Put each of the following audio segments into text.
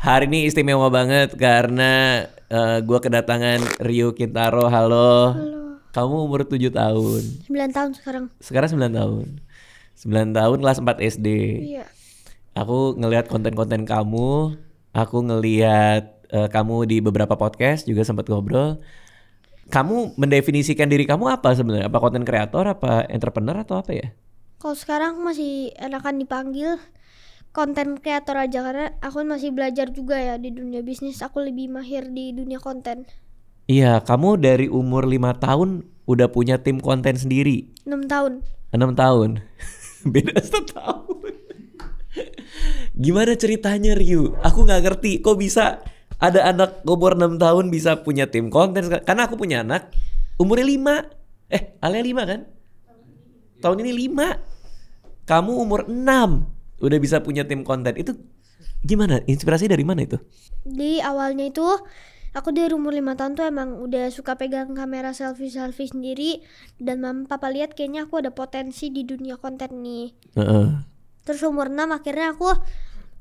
Hari ini istimewa banget karena gue kedatangan Rio Kintaro. Halo. Halo. Kamu umur 7 tahun. 9 tahun sekarang. Sekarang 9 tahun. 9 tahun kelas 4 SD. Iya. Aku ngelihat konten-konten kamu. Aku ngelihat kamu di beberapa podcast juga sempat ngobrol. Kamu mendefinisikan diri kamu apa sebenarnya? Apa konten kreator, apa entrepreneur atau apa ya? Kalau sekarang masih enakan dipanggil konten kreator aja karena aku masih belajar juga ya di dunia bisnis. Aku lebih mahir di dunia konten. Iya, kamu dari umur 5 tahun udah punya tim konten sendiri. 6 tahun. 6 tahun. Beda setahun. Gimana ceritanya Ryu? Aku gak ngerti kok bisa ada anak umur 6 tahun bisa punya tim konten. Karena aku punya anak umurnya 5. Alia 5 kan? Tahun ini 5. Kamu umur 6 udah bisa punya tim konten. Itu gimana? Inspirasi dari mana itu? Di awalnya itu aku dari umur 5 tahun tuh emang udah suka pegang kamera selfie sendiri. Dan mama papa lihat kayaknya aku ada potensi di dunia konten nih. Terus umur 6 akhirnya aku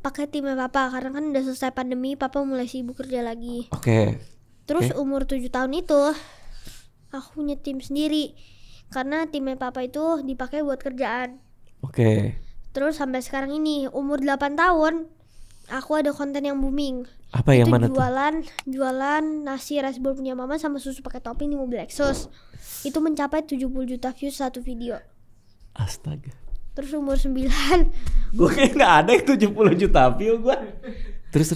pakai timnya papa karena kan udah selesai pandemi, papa mulai sibuk kerja lagi. Oke. Terus umur 7 tahun itu aku punya tim sendiri karena timnya papa itu dipakai buat kerjaan. Oke. Terus sampai sekarang ini umur 8 tahun aku ada konten yang booming. Apa yang itu mana tuh? Jualan nasi rice bowl punya mama sama susu pakai topping di mobil Lexus. Itu mencapai 70 juta views satu video. Astaga. Terus umur 9 Gue kayak gak ada yang 70 juta view gue. Terus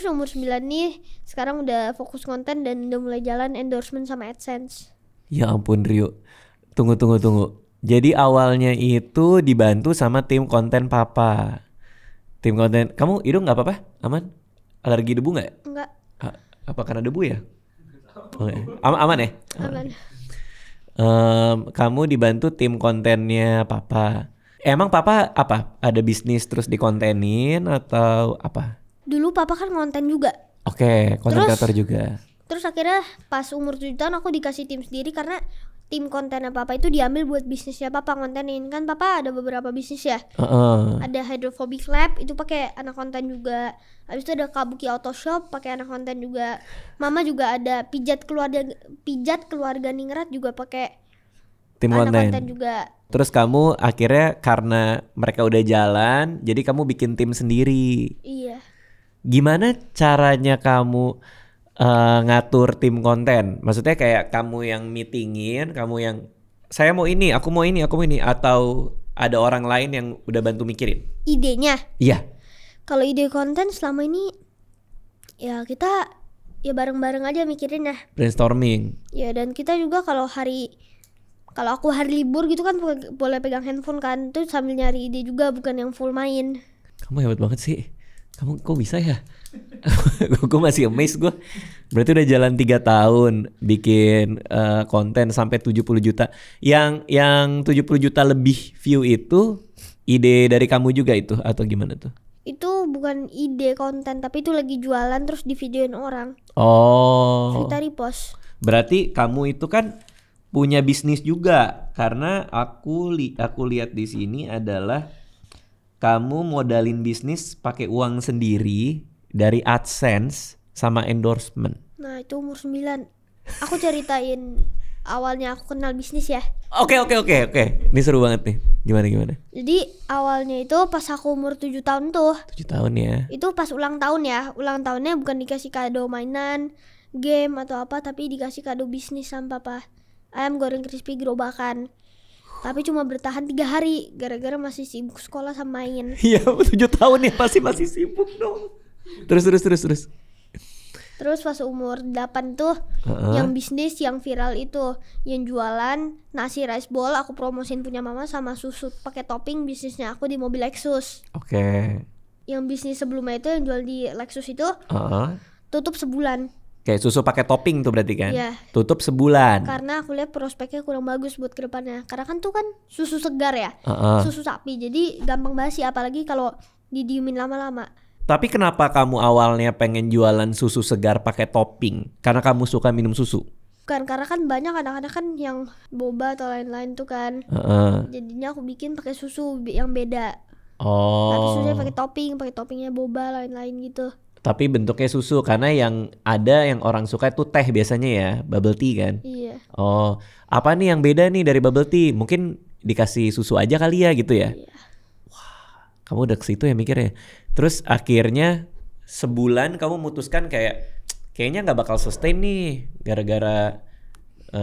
umur 9 nih sekarang udah fokus konten dan udah mulai jalan endorsement sama AdSense. Ya ampun Rio. Tunggu. Jadi awalnya itu dibantu sama tim konten papa. Tim konten, kamu hidung gak apa-apa? Aman? Alergi debu gak? Enggak. Apa karena debu ya? Aman ya? Aman. Kamu dibantu tim kontennya papa. Emang papa apa? Ada bisnis terus dikontenin atau apa? Dulu papa kan konten juga. Oke, konten kreator juga. Terus akhirnya pas umur 7 tahun aku dikasih tim sendiri karena tim kontennya papa itu diambil buat bisnisnya papa kontenin. Kan papa ada beberapa bisnis ya. Ada Hydrophobic Lab itu pakai anak konten juga. Habis itu ada Kabuki Auto Shop pakai anak konten juga. Mama juga ada pijat keluarga Ningrat juga pakai tim anak konten juga. Terus kamu akhirnya karena mereka udah jalan, jadi kamu bikin tim sendiri. Iya. Gimana caranya kamu ngatur tim konten? Maksudnya kayak kamu yang meetingin, kamu yang saya mau ini, aku mau ini, atau ada orang lain yang udah bantu mikirin? Idenya? Iya. Kalau ide konten selama ini ya kita ya bareng-bareng aja mikirin ya. Brainstorming. Ya dan kita juga kalau aku hari libur gitu kan boleh pegang handphone kan, tuh sambil nyari ide juga bukan yang full main. Kamu hebat banget sih. Kamu kok bisa ya? Gue masih amazed gue. Berarti udah jalan 3 tahun bikin konten sampai 70 juta. Yang 70 juta lebih view itu ide dari kamu juga itu atau gimana tuh? Itu bukan ide konten tapi itu lagi jualan terus di videoin orang. Oh. Kita repost. Berarti kamu itu kan punya bisnis juga karena aku lihat di sini adalah kamu modalin bisnis pakai uang sendiri dari AdSense sama endorsement. Nah itu umur 9. Aku ceritain awalnya aku kenal bisnis ya. Oke. Ini seru banget nih. Gimana? Jadi awalnya itu pas aku umur 7 tahun tuh. 7 tahun ya. Itu pas ulang tahun ya. Ulang tahunnya bukan dikasih kado mainan, game atau apa, tapi dikasih kado bisnis sama papa. Ayam goreng crispy gerobakan. Tapi cuma bertahan 3 hari gara-gara masih sibuk sekolah sama main. Iya 7 tahun ya pasti masih sibuk dong. Terus. Terus pas umur 8 tuh yang bisnis yang viral itu, yang jualan nasi rice bowl aku promosin punya mama sama susu pakai topping bisnisnya aku di mobil Lexus. Oke. Yang bisnis sebelumnya itu yang jual di Lexus itu tutup sebulan. Kayak susu pakai topping tuh berarti kan? Iya. Tutup sebulan. Karena aku lihat prospeknya kurang bagus buat kedepannya. Karena kan tuh kan susu segar ya, susu sapi, jadi gampang basi apalagi kalau didiemin lama-lama. Tapi kenapa kamu awalnya pengen jualan susu segar pakai topping? Karena kamu suka minum susu? Bukan, karena kan banyak anak-anak kan yang boba atau lain-lain tuh kan. Jadinya aku bikin pakai susu yang beda. Tapi susunya pakai toppingnya boba lain-lain gitu. Tapi bentuknya susu karena yang ada yang orang suka itu teh biasanya ya, bubble tea kan? Iya. Oh, apa nih yang beda nih dari bubble tea? Mungkin dikasih susu aja kali ya gitu ya? Iya. Kamu udah ke situ ya mikirnya. Terus akhirnya sebulan kamu memutuskan kayaknya nggak bakal sustain nih gara-gara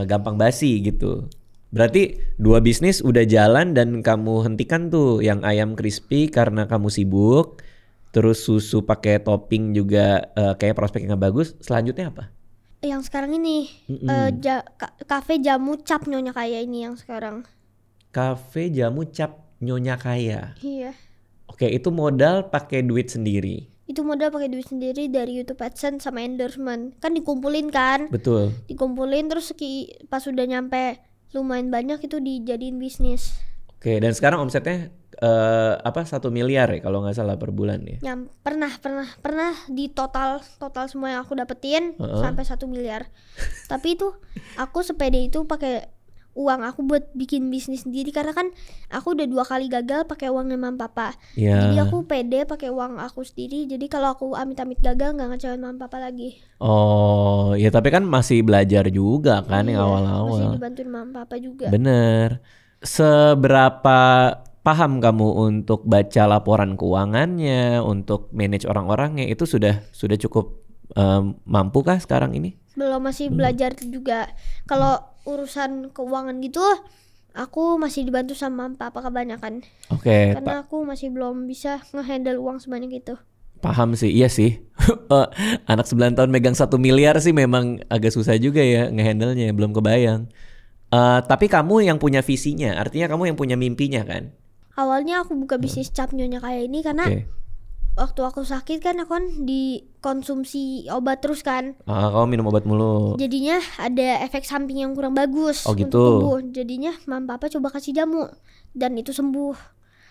gampang basi gitu. Berarti 2 bisnis udah jalan dan kamu hentikan tuh yang ayam crispy karena kamu sibuk. Terus susu pakai topping juga kayak prospeknya nggak bagus. Selanjutnya apa? Yang sekarang ini kafe jamu cap Nyonya Kaya ini yang sekarang. Cafe jamu cap Nyonya Kaya. Iya. Oke, itu modal pakai duit sendiri. Itu modal pakai duit sendiri dari YouTube AdSense sama endorsement. Kan dikumpulin kan? Betul. Dikumpulin terus pas udah nyampe lumayan banyak itu dijadiin bisnis. Oke, dan sekarang omsetnya 1 miliar ya kalau nggak salah per bulan ya. Yang pernah di total semua yang aku dapetin sampai 1 miliar. Tapi itu aku sepede itu pakai uang aku buat bikin bisnis sendiri karena kan aku udah 2 kali gagal pakai uangnya mama papa. Yeah. Jadi aku pede pakai uang aku sendiri. Jadi kalau aku amit-amit gagal nggak ngecewain mama papa lagi. Oh, ya tapi kan masih belajar juga kan yang awal-awal. Masih dibantuin mama papa juga. Bener. Seberapa paham kamu untuk baca laporan keuangannya, untuk manage orang-orangnya, itu sudah cukup mampu kah sekarang ini? Belum, masih belajar juga. Kalau urusan keuangan gitu aku masih dibantu sama papa kebanyakan. Oke. Karena aku masih belum bisa ngehandle uang sebanyak itu. Paham sih, iya sih. Anak 9 tahun megang 1 miliar sih memang agak susah juga ya ngehandle-nya, belum kebayang. Tapi kamu yang punya visinya, artinya kamu yang punya mimpinya kan? Awalnya aku buka bisnis cap Nyonya Kaya ini karena waktu aku sakit kan aku kan dikonsumsi obat terus kan. Kamu minum obat mulu. Jadinya ada efek samping yang kurang bagus gitu. untuk tubuh. Jadinya mama papa coba kasih jamu dan itu sembuh.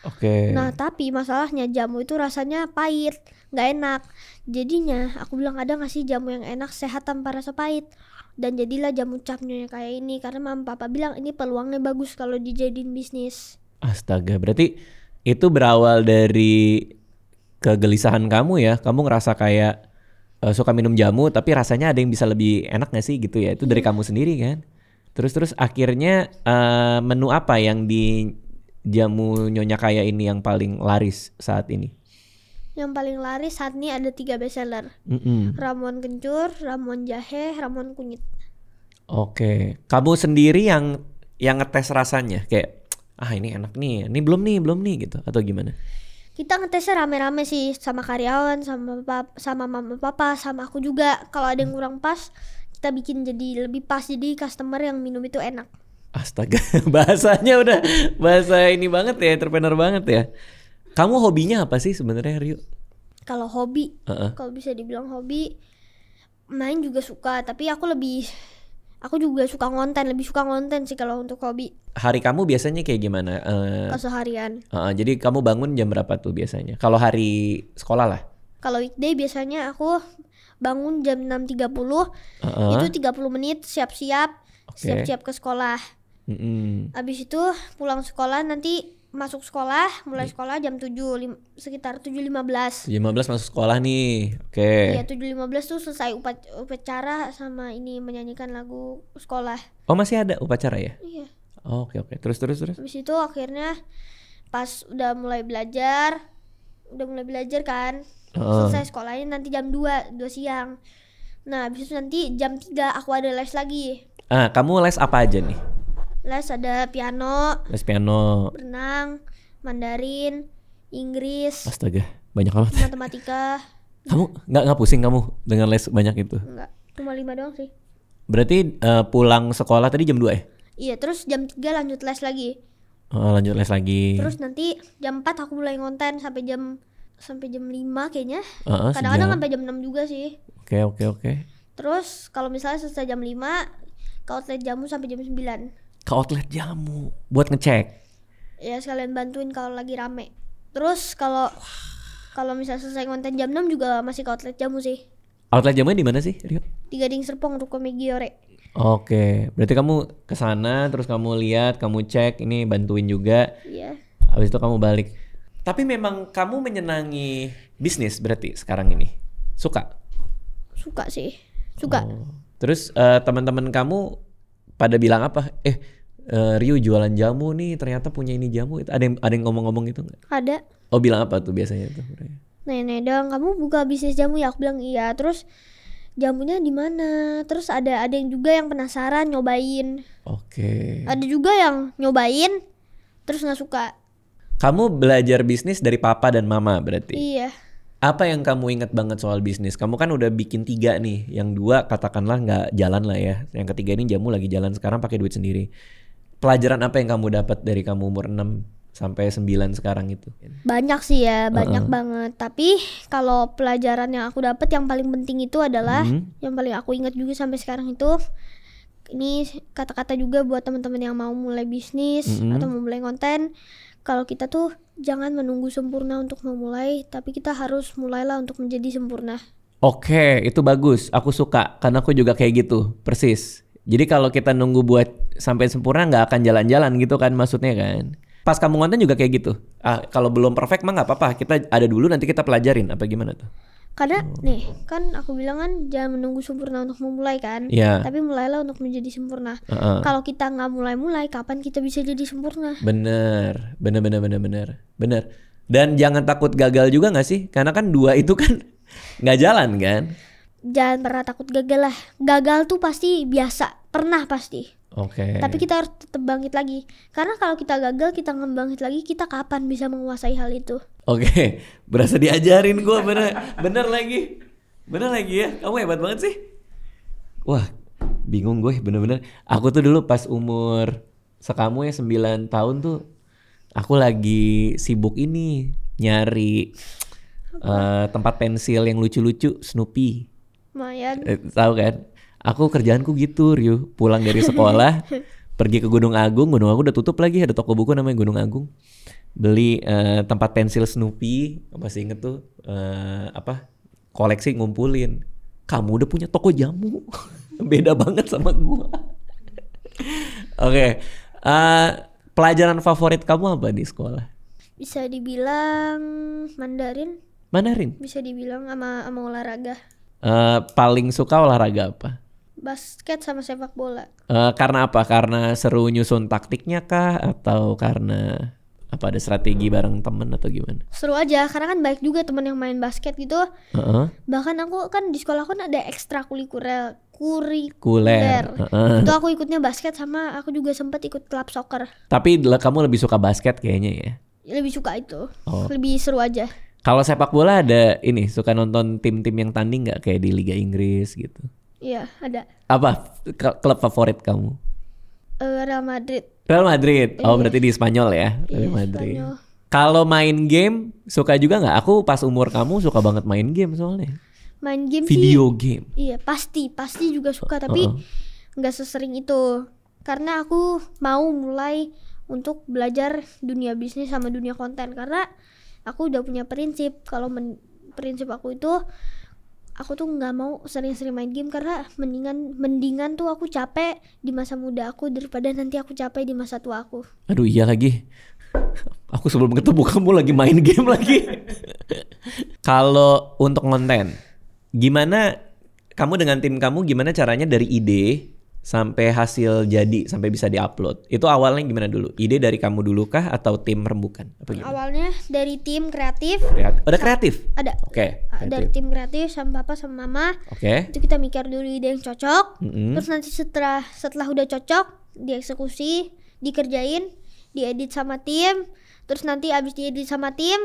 Oke. Nah tapi masalahnya jamu itu rasanya pahit, nggak enak. Jadinya aku bilang ada nggak sih jamu yang enak sehat tanpa rasa pahit. Dan jadilah jamu cap Nyonya Kaya ini karena mama papa bilang ini peluangnya bagus kalau dijadiin bisnis. Astaga, berarti itu berawal dari kegelisahan kamu ya. Kamu ngerasa kayak suka minum jamu tapi rasanya ada yang bisa lebih enak gak sih gitu ya. Itu dari kamu sendiri kan. Terus akhirnya menu apa yang di jamu Nyonya Kaya ini yang paling laris saat ini? Yang paling laris saat ini ada 3 bestseller. Ramuan kencur, ramuan jahe, ramuan kunyit. Oke. Kamu sendiri yang ngetes rasanya kayak ini enak nih, ini belum nih gitu atau gimana? Kita ngetesnya rame-rame sih sama karyawan, sama mama papa, sama aku juga. Kalau ada yang kurang pas, kita bikin jadi lebih pas, jadi customer yang minum itu enak. Astaga, bahasanya udah bahasa ini banget ya, entrepreneur banget ya. Kamu hobinya apa sih sebenarnya, Ryu? Kalau hobi, kalau bisa dibilang hobi, main juga suka, tapi aku juga suka ngonten, lebih suka ngonten sih kalau untuk hobi. Hari kamu biasanya kayak gimana? Seharian. Jadi kamu bangun jam berapa tuh biasanya? Kalau hari sekolah lah? Kalau weekday biasanya aku bangun jam 6.30, itu 30 menit siap-siap ke sekolah. Abis itu pulang sekolah, nanti masuk sekolah, mulai sekolah jam 7, sekitar 7.15. 7.15 masuk sekolah nih, oke. Iya, 7.15 tuh selesai upacara sama ini menyanyikan lagu sekolah. Oh masih ada upacara ya? Iya. Oh, oke. Terus. Habis itu akhirnya pas udah mulai belajar kan, selesai sekolahnya nanti jam 2 siang. Nah habis itu nanti jam 3 aku ada les lagi. Kamu les apa aja nih? Les ada piano, berenang, Mandarin, Inggris. Astaga, banyak banget. Matematika. Kamu nggak pusing kamu dengan les banyak itu? Enggak, cuma 5 doang sih. Berarti pulang sekolah tadi jam 2 ya? Iya, terus jam 3 lanjut les lagi. Lanjut les lagi. Terus nanti jam 4 aku mulai ngonten sampai jam 5 kayaknya. Kadang-kadang sampai jam 6 juga sih. Oke. Terus kalau misalnya selesai jam 5, ke outlet jamu sampai jam 9. Ke outlet jamu buat ngecek. Ya sekalian bantuin kalau lagi rame. Terus kalau misalnya selesai konten jam 6 juga masih ke outlet jamu sih. Outlet jamunya di mana sih, Rio? Di Gading Serpong, Ruko Megiore. Oke, berarti kamu kesana terus kamu lihat, kamu cek, ini bantuin juga. Iya. Habis itu kamu balik. Tapi memang kamu menyenangi bisnis berarti sekarang ini? Suka? Suka sih. Suka. Terus teman-teman kamu pada bilang apa? Rio jualan jamu nih, ternyata punya ini jamu. Ada yang ngomong-ngomong gitu nggak? Ada. Oh, bilang apa tuh biasanya tuh? Nenek dong, kamu buka bisnis jamu ya? Aku bilang iya. Terus jamunya di mana? Terus ada yang juga yang penasaran nyobain. Oke. Ada juga yang nyobain terus nggak suka. Kamu belajar bisnis dari papa dan mama berarti? Iya. Apa yang kamu ingat banget soal bisnis? Kamu kan udah bikin 3 nih, yang 2 katakanlah nggak jalan lah ya. Yang ketiga ini jamu lagi jalan sekarang pakai duit sendiri. Pelajaran apa yang kamu dapat dari kamu umur 6 sampai 9 sekarang itu? Banyak sih ya, banyak banget. Tapi kalau pelajaran yang aku dapat yang paling penting itu adalah yang paling aku ingat juga sampai sekarang itu, ini kata-kata juga buat teman-teman yang mau mulai bisnis atau mau mulai konten. Kalau kita tuh jangan menunggu sempurna untuk memulai, tapi kita harus mulailah untuk menjadi sempurna. Oke, itu bagus. Aku suka karena aku juga kayak gitu, persis. Jadi kalau kita nunggu buat sampai sempurna nggak akan jalan-jalan gitu kan maksudnya kan. Pas kamu konten juga kayak gitu. Kalau belum perfect mah nggak apa-apa. Kita ada dulu nanti kita pelajarin apa gimana tuh. Karena nih kan aku bilang kan jangan menunggu sempurna untuk memulai kan. Yeah. Tapi mulailah untuk menjadi sempurna. Kalau kita nggak mulai-mulai, kapan kita bisa jadi sempurna? Bener. Dan jangan takut gagal juga nggak sih? Karena kan 2 itu kan nggak jalan kan. Jangan pernah takut gagal lah. Gagal tuh pasti biasa, pernah pasti. Oke. Tapi kita harus tetap bangkit lagi. Karena kalau kita gagal, kita nggak bangkit lagi, kita kapan bisa menguasai hal itu? Oke, berasa diajarin gue bener lagi ya. Kamu hebat banget sih. Wah, bingung gue bener-bener. Aku tuh dulu pas umur sekamu ya 9 tahun tuh, aku lagi sibuk ini nyari tempat pensil yang lucu-lucu, Snoopy. Lumayan. Tahu kan? Aku kerjaanku gitu, Rio. Pulang dari sekolah, pergi ke Gunung Agung udah tutup lagi, ada toko buku namanya Gunung Agung. Beli tempat pensil Snoopy, masih inget tuh koleksi ngumpulin. Kamu udah punya toko jamu, beda banget sama gua. Oke, pelajaran favorit kamu apa di sekolah? Bisa dibilang Mandarin. Mandarin? Bisa dibilang sama olahraga. Paling suka olahraga apa? Basket sama sepak bola. Karena apa? Karena seru nyusun taktiknya kah? Atau karena apa, ada strategi bareng temen atau gimana? Seru aja, karena kan banyak juga teman yang main basket gitu. Bahkan aku kan di sekolah kan ada ekstrakurikuler. Itu aku ikutnya basket, sama aku juga sempat ikut klub soccer. Tapi kamu lebih suka basket kayaknya ya? Lebih suka itu. Lebih seru aja. Kalau sepak bola ada ini, suka nonton tim-tim yang tanding nggak, kayak di Liga Inggris gitu? Iya, ada. Apa klub favorit kamu? Real Madrid. Real Madrid. Oh, berarti di Spanyol ya? Real Madrid. Kalau main game suka juga nggak? Aku pas umur kamu suka banget main game soalnya. Main game video sih, game. Iya, pasti juga suka, tapi nggak sesering itu. Karena aku mau mulai untuk belajar dunia bisnis sama dunia konten, karena aku udah punya prinsip. Kalau prinsip aku itu, aku tuh nggak mau sering-sering main game, karena mendingan tuh aku capek di masa muda aku daripada nanti aku capek di masa tua aku. Aduh iya lagi. Aku sebelum ketemu kamu lagi main game lagi. Kalau untuk konten, gimana kamu dengan tim kamu, gimana caranya dari ide sampai hasil jadi, sampai bisa diupload? Itu awalnya gimana dulu? Ide dari kamu dulu kah atau tim rembukan? Apa gimana? Awalnya dari tim kreatif. Ada kreatif? Ada. Oke. Dari tim kreatif sama papa sama mama. Oke. Itu kita mikir dulu ide yang cocok. Terus nanti setelah udah cocok, dieksekusi, dikerjain, diedit sama tim. Terus nanti abis diedit sama tim,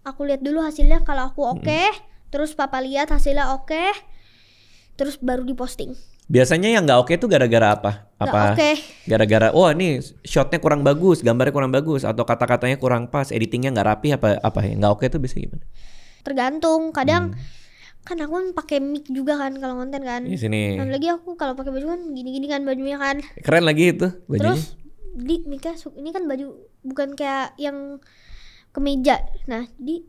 aku lihat dulu hasilnya. Kalau aku oke, terus papa lihat hasilnya oke, terus baru diposting. Biasanya yang nggak oke tuh gara-gara apa? Apa? Gara-gara ini shotnya kurang bagus, gambarnya kurang bagus, atau kata-katanya kurang pas, editingnya nggak rapi, apa ya? Nggak oke tuh biasanya gimana? Tergantung. Kadang kan aku pakai mic juga kan kalau konten kan. Di sini. Dan lagi aku kalau pakai baju kan gini-gini kan bajunya kan. Keren lagi itu bajunya. Terus di mic-nya ini kan baju bukan kayak yang kemeja. Nah, di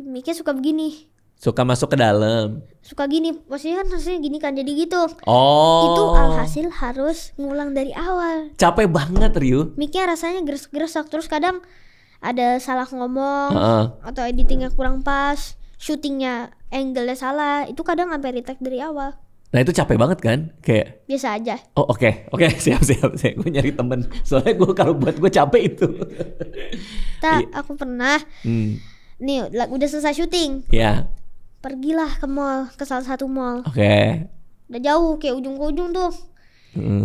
mic-nya suka begini. Suka masuk ke dalam. Suka gini, maksudnya kan hasilnya gini kan, jadi gitu. Oh. Itu alhasil harus ngulang dari awal. Capek banget Ryu. Mic-nya rasanya gresek-gresek, terus kadang ada salah ngomong atau editingnya kurang pas. syutingnya angle-nya salah, itu kadang sampai retake dari awal. Nah itu capek banget kan? Kayak biasa aja. Oh oke, siap. Gue nyari temen. Soalnya gue kalau buat gue capek itu. Aku pernah. Nih udah selesai syuting. Ya. Pergilah ke mall, ke salah satu mall. Oke. Udah jauh, kayak ujung ke ujung tuh.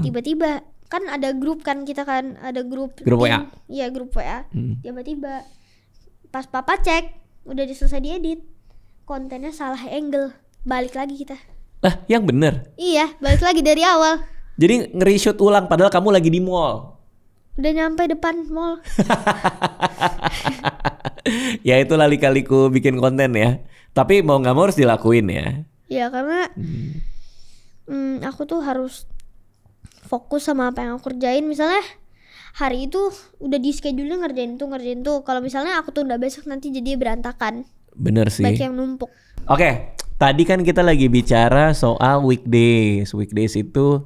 Tiba-tiba kan ada grup kan, kita kan ada grup WA. Iya, grup WA. Tiba-tiba pas papa cek, udah selesai diedit, kontennya salah angle. Balik lagi kita. Lah, yang bener? Iya, balik lagi dari awal. Jadi nge-reshoot ulang padahal kamu lagi di mall. Udah nyampe depan mall. Ya itulah lika-liku bikin konten ya. Tapi mau gak mau harus dilakuin ya. Ya karena aku tuh harus fokus sama apa yang aku kerjain. Misalnya hari itu udah di schedule ngerjain tuh. Kalau misalnya aku tunda besok, nanti jadi berantakan. Bener sih. Baik yang numpuk. Oke, tadi kan kita lagi bicara soal weekdays. Weekdays itu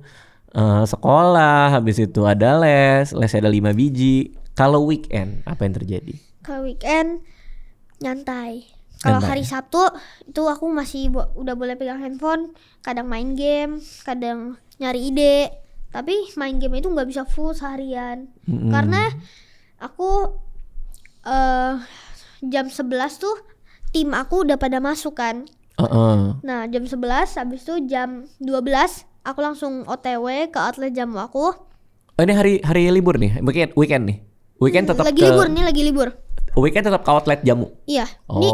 sekolah, habis itu ada les ada 5 biji. Kalau weekend apa yang terjadi? Kalau weekend nyantai. Kalau hari Sabtu itu aku masih udah boleh pegang handphone, kadang main game, kadang nyari ide. Tapi main game itu nggak bisa full seharian. Karena aku jam 11 tuh tim aku udah pada masuk kan. Nah jam 11 habis itu jam 12 aku langsung OTW ke outlet jamu aku. Oh ini hari libur nih, weekend nih. Weekend tetap lagi libur. Weekend tetap ke outlet jamu. Iya. Ini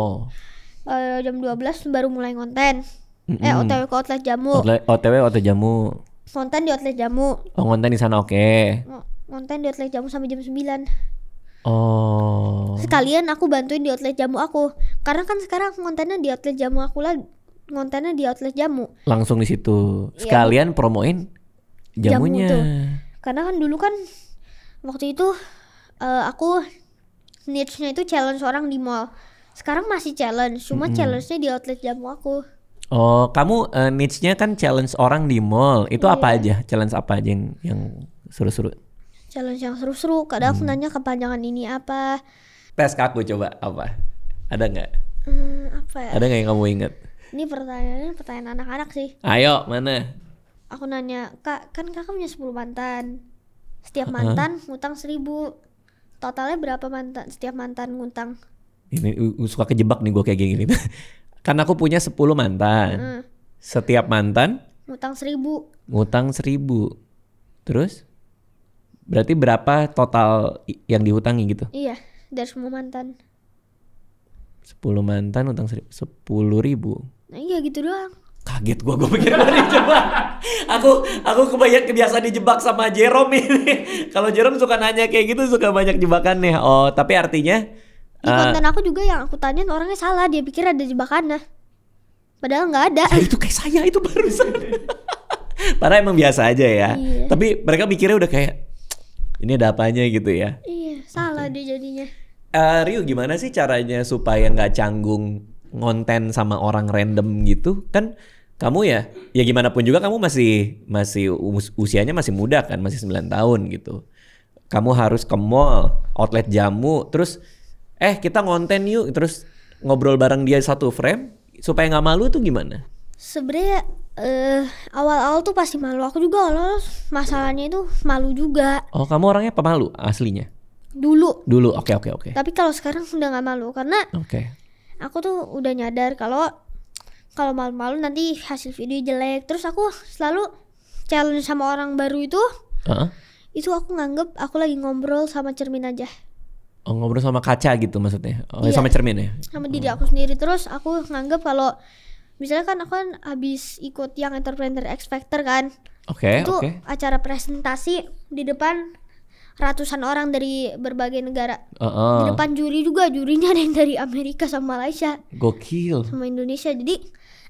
jam 12 baru mulai konten. OTW ke outlet jamu. OTW outlet jamu. Konten di outlet jamu. Oh konten di sana oke. Konten di outlet jamu sampai jam 9. Oh. Sekalian aku bantuin di outlet jamu aku. Karena kan sekarang kontennya di outlet jamu aku lah. Kontennya di outlet jamu. Langsung di situ. Sekalian promoin jamunya. Jamu karena kan dulu kan waktu itu aku niche-nya itu challenge orang di mall. Sekarang masih challenge, cuma challenge-nya di outlet jamu aku. Oh, kamu niche-nya kan challenge orang di mall. Itu apa aja? Challenge apa aja yang seru-seru? Challenge yang seru-seru. Kadang aku nanya kepanjangan ini apa. Tes aku coba apa? Ada nggak? Apa ya? Ada nggak yang kamu ingat? Ini pertanyaan anak-anak sih. Ayo, mana? Aku nanya, Kak, kan kakak punya 10 mantan. Setiap mantan ngutang 1.000. Totalnya berapa mantan? Setiap mantan ngutang. Ini suka kejebak nih gue kayak gini. Kan aku punya 10 mantan. Setiap mantan ngutang 1.000. Ngutang 1.000. Terus? Berarti berapa total yang dihutangi gitu? Iya, dari semua mantan. 10 mantan utang 10.000. Nah iya gitu doang. Kaget gue pikir dari dijebak. Aku kebiasaan dijebak sama Jerome ini. Kalau Jerome suka nanya kayak gitu, suka banyak jebakannya. Oh, tapi artinya di konten aku juga yang aku tanyain orangnya salah, dia pikir ada jebakannya. Padahal nggak ada. Ya, itu kayak saya itu barusan. Padahal emang biasa aja ya. Iya. Tapi mereka mikirnya udah kayak ini ada apanya gitu ya. Iya, salah dia jadinya. Ryu gimana sih caranya supaya nggak canggung ngonten sama orang random gitu? Kan kamu ya gimana pun juga kamu masih usianya masih muda kan, masih 9 tahun gitu. Kamu harus ke mall, outlet jamu, terus kita ngonten yuk, terus ngobrol bareng dia satu frame supaya nggak malu tuh gimana? Sebenarnya awal-awal tuh pasti malu. Aku juga awal masalahnya itu malu juga. Oh, kamu orangnya pemalu aslinya? Dulu. Oke. Tapi kalau sekarang udah nggak malu karena aku tuh udah nyadar kalau malu-malu nanti hasil video jelek. Terus aku selalu challenge sama orang baru itu. Itu aku nganggep aku lagi ngobrol sama cermin aja. Oh, ngobrol sama kaca gitu maksudnya? Oh, iya, sama cermin ya? Sama diri aku sendiri. Terus aku nganggep kalau misalnya kan aku kan habis ikut yang Entrepreneur X Factor kan. Itu acara presentasi di depan ratusan orang dari berbagai negara. Di depan juri juga, jurinya ada yang dari Amerika sama Malaysia. Gokil. Sama Indonesia. Jadi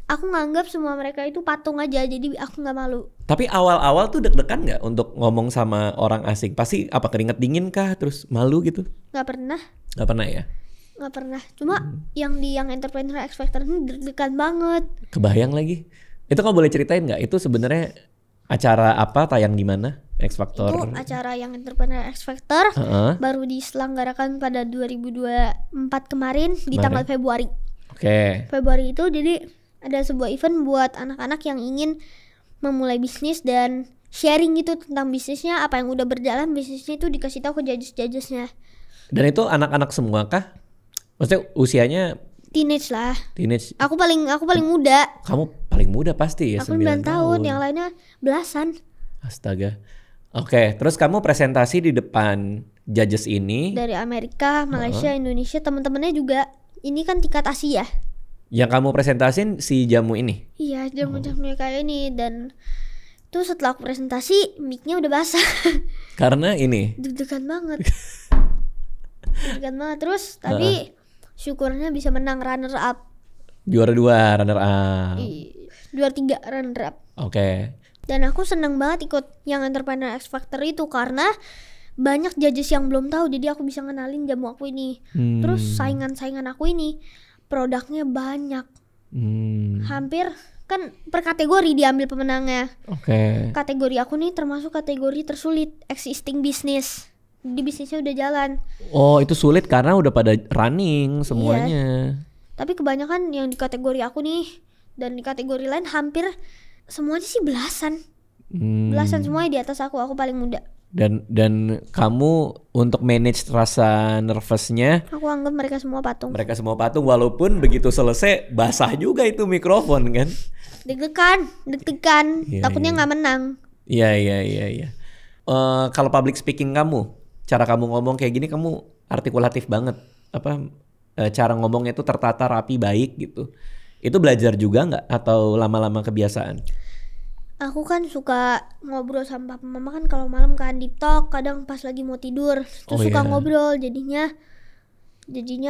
aku nganggap semua mereka itu patung aja, jadi aku nggak malu. Tapi awal-awal tuh deg-degan nggak untuk ngomong sama orang asing? Pasti apa keringet dingin kah? Terus malu gitu? Nggak pernah. Nggak pernah ya? Nggak pernah. Cuma yang di yang Entrepreneur X Factor ini deg-degan banget. Kebayang lagi. Itu kamu boleh ceritain nggak? Itu sebenarnya acara apa, tayang di mana? X Factor. Itu acara yang Entrepreneur X Factor baru diselenggarakan pada 2024 kemarin di tanggal Februari. Oke. Februari itu jadi ada sebuah event buat anak-anak yang ingin memulai bisnis dan sharing gitu tentang bisnisnya, apa yang udah berjalan bisnisnya itu dikasih tahu ke judges-judgesnya. Dan itu anak-anak semua kah? Maksudnya usianya Teenage lah. teenage? Aku paling muda. Kamu paling muda pasti ya, Aku 9 tahun, yang lainnya belasan. Astaga. Oke, terus kamu presentasi di depan judges ini. Dari Amerika, Malaysia, Indonesia, teman-temannya juga. Ini kan tingkat Asia. Yang kamu presentasin si jamu ini? Iya, jamu-jamunya kayak ini. Dan tuh setelah aku presentasi, mic-nya udah basah. Karena ini Deg-degan banget. Deg-degan banget. Terus tapi syukurnya bisa menang runner up. juara 2, runner up. Juara 3 runner up. Oke. Dan aku seneng banget ikut yang Entrepreneur X Factor itu karena banyak judges yang belum tahu, jadi aku bisa ngenalin jamu aku ini. Terus saingan-saingan aku ini produknya banyak. Hampir kan per kategori diambil pemenangnya. Oke. Kategori aku nih termasuk kategori tersulit, existing business. Di bisnisnya udah jalan. Oh, itu sulit karena udah pada running semuanya. Tapi kebanyakan yang di kategori aku nih dan di kategori lain hampir semuanya sih belasan. Belasan semuanya di atas aku paling muda. Dan kamu untuk manage rasa nervousnya, Aku anggap mereka semua patung. mereka semua patung walaupun begitu selesai basah juga itu mikrofon kan? Deg-degan, Iya, takutnya nggak menang. Iya. Kalau public speaking kamu, cara kamu ngomong kayak gini kamu artikulatif banget. Cara ngomongnya itu tertata rapi baik gitu. Itu belajar juga nggak atau lama-lama kebiasaan? Aku kan suka ngobrol sama papa mama kan kalau malam kan deep talk, kadang pas lagi mau tidur terus suka ngobrol, jadinya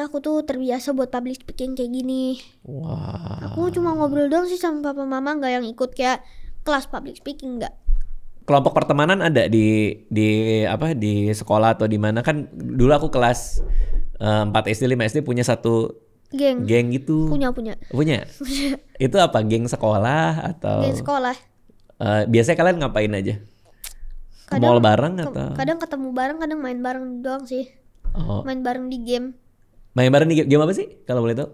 aku tuh terbiasa buat public speaking kayak gini. Wah. Aku cuma ngobrol doang sih sama papa mama, nggak yang ikut kayak kelas public speaking, nggak. Kelompok pertemanan ada di sekolah atau di mana? Kan dulu aku kelas 4 SD 5 SD punya satu Geng gitu. punya Itu apa, geng sekolah atau geng sekolah. Biasanya kalian ngapain aja? Ke mall bareng atau? Kadang ketemu bareng, kadang main bareng doang sih. Main bareng di game. Main bareng di game apa sih kalau boleh tahu?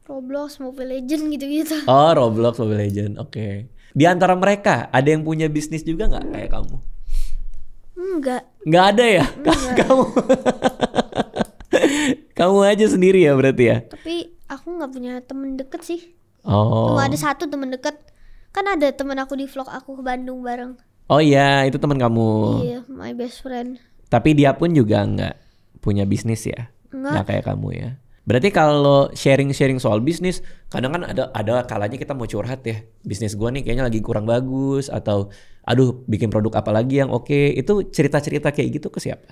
Roblox, Mobile Legends gitu-gitu. Oh, Roblox, Mobile Legends. Oke. Di antara mereka ada yang punya bisnis juga nggak kayak kamu? Nggak ada ya? Kamu kamu aja sendiri ya berarti ya? Tapi aku nggak punya temen deket sih. Oh. Cuma ada satu temen deket. Kan ada temen aku di vlog aku ke Bandung bareng. Oh iya, itu teman kamu. Iya, my best friend. Tapi dia pun juga nggak punya bisnis ya? Nggak kayak kamu ya? Berarti kalau sharing soal bisnis, kadang kan ada kalanya kita mau curhat ya. Bisnis gua nih kayaknya lagi kurang bagus, atau aduh bikin produk apa lagi yang oke. Itu cerita-cerita kayak gitu ke siapa?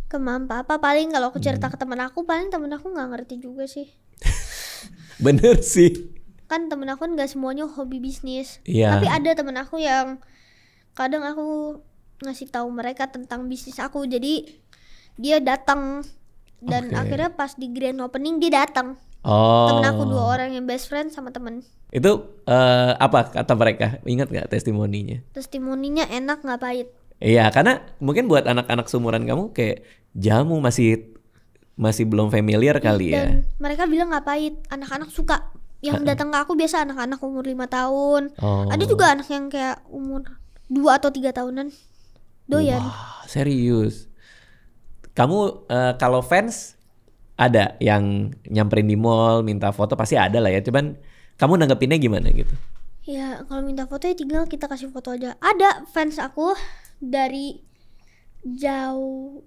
Ke mama papa paling. Kalau aku cerita ke temen aku, paling temen aku nggak ngerti juga sih. Bener sih. Kan temen aku nggak semuanya hobi bisnis. Iya. Tapi ada temen aku yang kadang aku ngasih tahu mereka tentang bisnis aku. Jadi dia datang dan akhirnya pas di grand opening dia datang. Temen aku 2 orang yang best friend sama temen. Itu apa kata mereka? Ingat nggak testimoninya? Testimoninya enak nggak pahit. Iya, karena mungkin buat anak-anak seumuran kamu kayak jamu masih belum familiar kali ya. Dan mereka bilang nggak pahit. Anak-anak suka. Yang datang ke aku biasa anak-anak umur 5 tahun. Ada juga anak yang kayak umur 2 atau 3 tahunan. Doyan. Wah, serius. Kamu kalau fans ada yang nyamperin di mall minta foto pasti ada lah ya. Cuman kamu nanggepinnya gimana gitu? Ya kalau minta foto ya tinggal kita kasih foto aja. Ada fans aku dari jauh,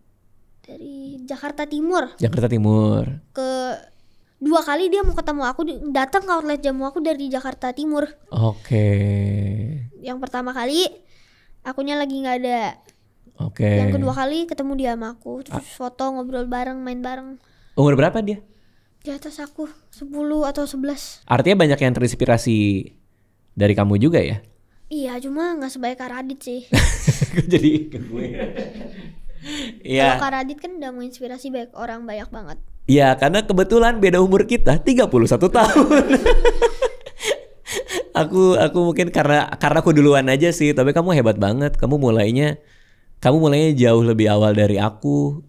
dari Jakarta Timur. Jakarta Timur. Ke 2 kali dia mau ketemu aku, datang ke outlet jamu aku dari Jakarta Timur. Oke. Yang pertama kali akunya lagi nggak ada. Oke. Yang kedua kali ketemu dia sama aku, terus foto, ngobrol bareng, main bareng. Umur berapa dia? Di atas aku 10 atau 11. Artinya banyak yang terinspirasi dari kamu juga ya? Iya, cuma nggak sebaik Kak Radit sih. Jadi ke gue. Iya. Kalau Kak Radit kan udah menginspirasi banyak orang, banyak banget. Iya, karena kebetulan beda umur kita 31 tahun. Aku mungkin karena aku duluan aja sih, tapi kamu hebat banget. Kamu mulainya jauh lebih awal dari aku.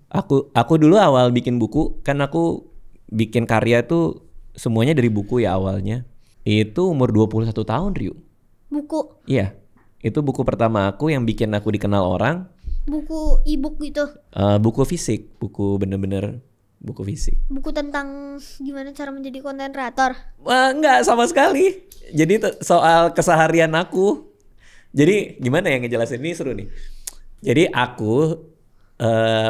Aku dulu awal bikin buku, kan aku bikin karya tuh semuanya dari buku ya awalnya. Itu umur 21 tahun, Ryu. Buku? Iya. Itu buku pertama aku yang bikin aku dikenal orang. Buku e-book gitu? Buku fisik, buku bener-bener buku fisik. Buku tentang gimana cara menjadi konten kreator? Enggak sama sekali. Jadi soal keseharian aku. Jadi gimana ya ngejelasin, ini seru nih. Jadi aku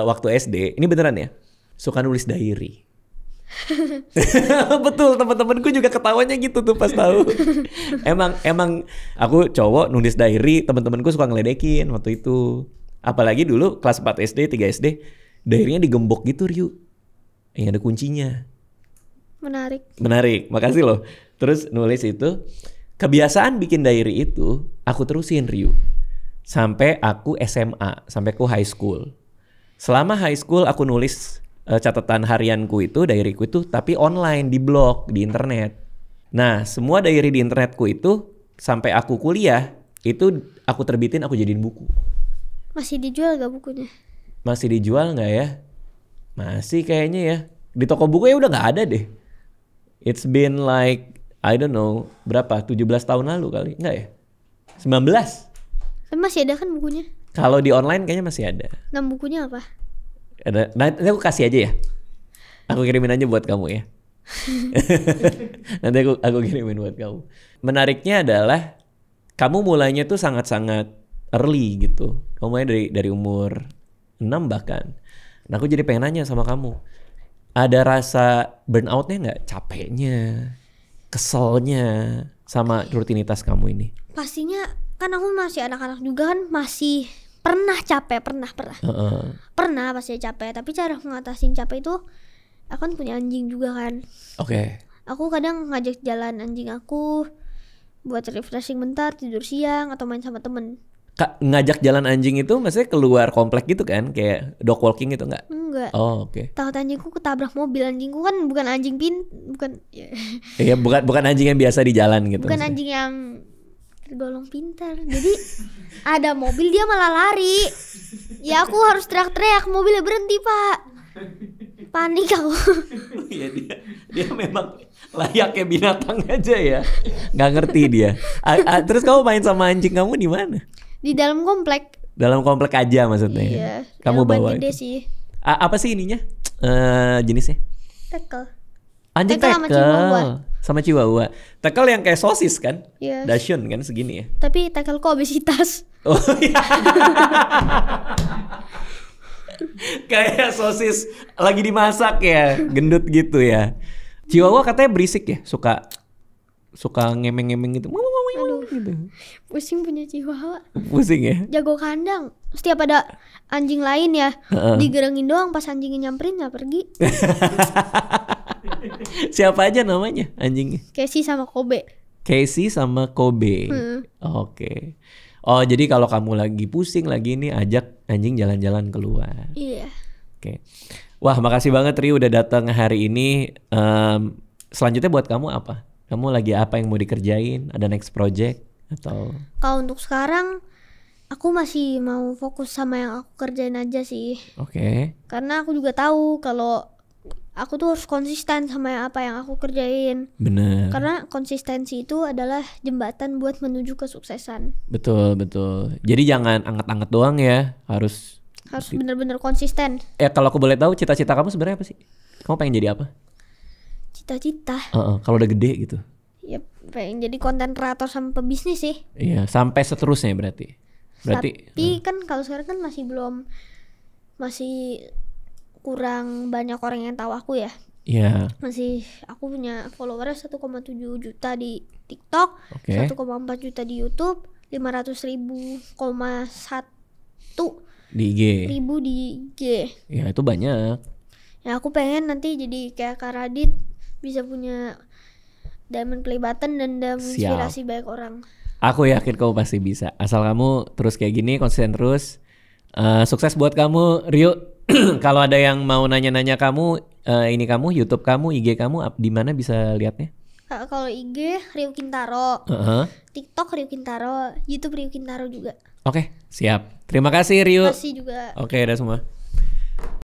waktu SD, ini beneran ya, suka nulis diary. Betul, teman-temanku juga ketawanya gitu tuh pas tahu. Emang aku cowok nulis diary, teman-temanku suka ngeledekin waktu itu. Apalagi dulu kelas 4 SD, 3 SD, diary-nya digembok gitu, Ryu. Yang ada kuncinya. Menarik, makasih loh. Terus nulis itu, kebiasaan bikin diary itu aku terusin, Ryu. Sampai aku SMA, sampai aku high school. Selama high school aku nulis catatan harianku itu, diaryku itu, tapi online, di blog, di internet. Nah, semua diary di internetku itu, sampai aku kuliah, itu aku terbitin, aku jadiin buku. Masih dijual gak bukunya? Masih dijual gak ya? Masih kayaknya ya. Di toko buku ya udah gak ada deh. It's been like, I don't know, berapa? 17 tahun lalu kali? Enggak ya? 19? Tapi masih ada kan bukunya? Kalau di online kayaknya masih ada. Nama bukunya apa? Ada. Nanti aku kasih aja ya. Aku kirimin aja buat kamu ya. Nanti aku kirimin buat kamu. Menariknya adalah kamu mulainya tuh sangat-sangat early gitu. Kamu mulai dari umur 6 bahkan. Nah aku jadi pengen nanya sama kamu. Ada rasa burnout-nya nggak? Capeknya, keselnya sama rutinitas kamu ini? Pastinya kan aku masih anak-anak juga kan, masih pernah capek, pernah pasti capek. Tapi cara ngatasin capek itu, aku kan punya anjing juga kan. Oke. Aku kadang ngajak jalan anjing aku buat refreshing bentar, tidur siang atau main sama temen. Ngajak jalan anjing itu maksudnya keluar komplek gitu kan, kayak dog walking gitu nggak? Enggak. Oh oke. Takut anjingku ketabrak mobil. Anjingku kan bukan anjing bukan. Iya bukan anjing yang biasa di jalan gitu. Bukan maksudnya anjing yang tergolong pintar. Jadi ada mobil dia malah lari. Ya aku harus teriak-teriak, mobilnya berhenti pak. Panik aku. Iya dia memang layaknya binatang aja ya. Nggak ngerti dia. Terus kamu main sama anjing kamu di mana? Di dalam komplek. Dalam komplek aja maksudnya. Iya. Kamu bawa gede itu. Sih. Apa sih ininya? Jenisnya? Tekel. Anjing tekel. Sama Chihuahua. Tekel yang kayak sosis kan? Iya. Dachshund kan segini ya. Tapi tekel kok obesitas. Oh iya. Kayak sosis lagi dimasak ya, gendut gitu ya. Chihuahua katanya berisik ya, suka ngemeng-ngemeng gitu. Aduh, gitu. Pusing punya Chihuahua. Pusing ya. Jago kandang. Setiap ada anjing lain ya, digerengin doang, pas anjingnya nyamperin nggak pergi. Siapa aja namanya anjingnya? Casey sama Kobe. Casey sama Kobe. Oke. Oh jadi kalau kamu lagi pusing lagi nih, ajak anjing jalan-jalan keluar. Iya. Oke. Wah makasih banget Ri udah datang hari ini. Selanjutnya buat kamu apa? Kamu lagi apa yang mau dikerjain? Ada next project atau? Kalau untuk sekarang aku masih mau fokus sama yang aku kerjain aja sih. Oke. Karena aku juga tahu kalau aku tuh harus konsisten sama apa yang aku kerjain. Bener. Karena konsistensi itu adalah jembatan buat menuju kesuksesan. Betul. Jadi jangan anget-anget doang ya, harus bener-bener konsisten. Kalau aku boleh tahu cita-cita kamu sebenarnya apa sih? Kamu pengen jadi apa? Cita-cita. Kalau udah gede gitu. Ya pengen jadi konten kreator sama pebisnis sih. Iya, sampai seterusnya berarti. Tapi kan kalau sekarang kan masih kurang banyak orang yang tahu aku ya. Iya. Masih aku punya follower 1,7 juta di TikTok, 1,4 juta di YouTube, 500.000,1 di IG. Ribu di IG. Ya itu banyak. Ya aku pengen nanti jadi kayak Kak Radit, bisa punya diamond play button dan menginspirasi banyak orang. Aku yakin kamu pasti bisa. Asal kamu terus kayak gini, konsisten terus. Sukses buat kamu, Rio. Kalau ada yang mau nanya-nanya kamu, ini kamu, YouTube kamu, IG kamu, di mana bisa lihatnya? Kalau IG Rio Kintaro, TikTok Rio Kintaro, YouTube Rio Kintaro juga. Oke, siap. Terima kasih Rio. Terima kasih juga. Oke, udah semua.